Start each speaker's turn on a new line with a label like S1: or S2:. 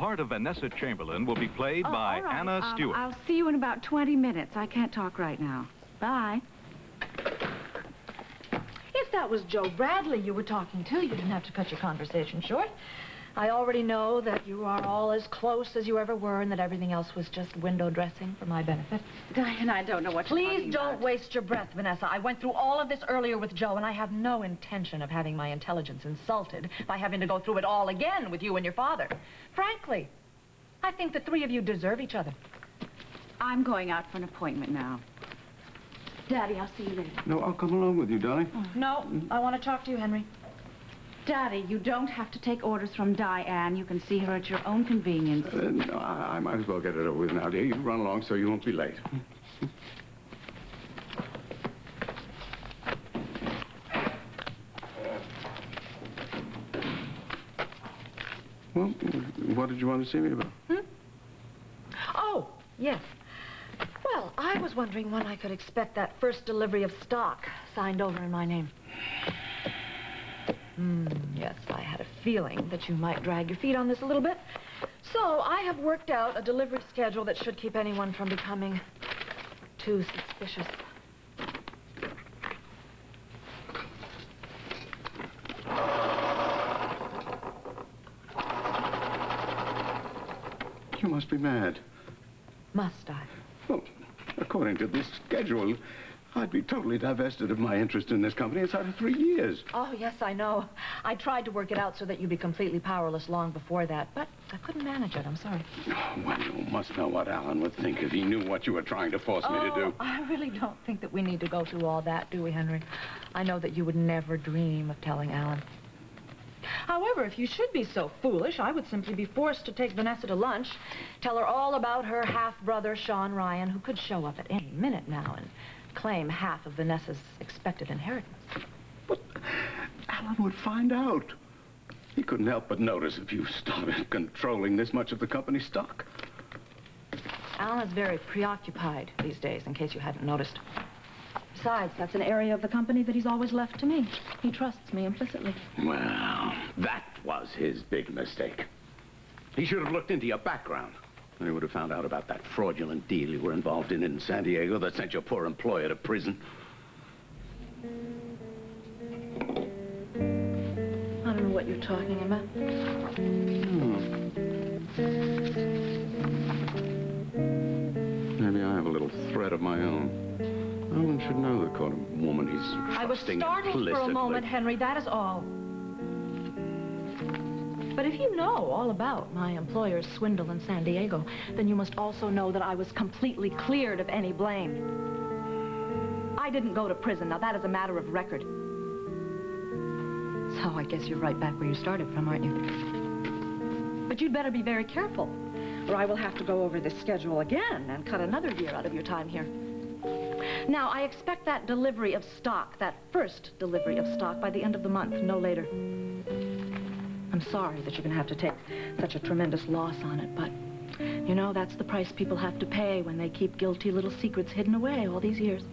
S1: part of Vanessa Chamberlain will be played by
S2: all right.
S1: Anna Stewart.
S2: I'll see you in about 20 minutes. I can't talk right now. Bye.
S3: If that was Joe Bradley you were talking to, you didn't have to cut your conversation short. I already know that you are all as close as you ever were and that everything else was just window dressing for my benefit.
S2: Diane, I don't know what you're talking
S3: Please don't waste your breath, Vanessa. I went through all of this earlier with Joe, and I have no intention of having my intelligence insulted by having to go through it all again with you and your father. Frankly, I think the three of you deserve each other.
S2: I'm going out for an appointment now. Daddy, I'll see you later.
S4: No, I'll come along with you, darling.
S3: No, I want to talk to you, Henry.
S2: Daddy, you don't have to take orders from Diane. You can see her at your own convenience.
S4: No, I might as well get it over with now, dear. You run along so you won't be late. Well, what did you want to see me about?
S3: Oh, yes. Well, I was wondering when I could expect that first delivery of stock signed over in my name. Yes, I had a feeling that you might drag your feet on this a little bit. So I have worked out a delivery schedule that should keep anyone from becoming too suspicious.
S4: You must be mad.
S3: Must I?
S4: Well, according to this schedule, I'd be totally divested of my interest in this company inside of 3 years.
S3: Oh, yes, I know. I tried to work it out so that you'd be completely powerless long before that, but I couldn't manage it. I'm sorry.
S4: Oh, well, you must know what Alan would think if he knew what you were trying to force me to do.
S3: I really don't think that we need to go through all that, do we, Henry? I know that you would never dream of telling Alan. However, if you should be so foolish, I would simply be forced to take Vanessa to lunch, tell her all about her half-brother, Sean Ryan, who could show up at any minute now and claim half of Vanessa's expected inheritance.
S4: But Alan would find out. He couldn't help but notice if you started controlling this much of the company's stock.
S3: Alan is very preoccupied these days, in case you hadn't noticed. Besides, that's an area of the company that he's always left to me. He trusts me implicitly.
S4: Well, that was his big mistake. He should have looked into your background. And he would have found out about that fraudulent deal you were involved in San Diego that sent your poor employer to prison.
S3: I don't know what you're talking about.
S4: Maybe I have a little threat of my own. No one should know the kind of woman he's trusting
S3: I was startled for a moment, Henry, that is all. But if you know all about my employer's swindle in San Diego, then you must also know that I was completely cleared of any blame. I didn't go to prison. Now, that is a matter of record. So I guess you're right back where you started from, aren't you? But you'd better be very careful, or I will have to go over this schedule again and cut another year out of your time here. Now, I expect that delivery of stock, that first delivery of stock, by the end of the month, no later. I'm sorry that you're going to have to take such a tremendous loss on it, but, you know, that's the price people have to pay when they keep guilty little secrets hidden away all these years.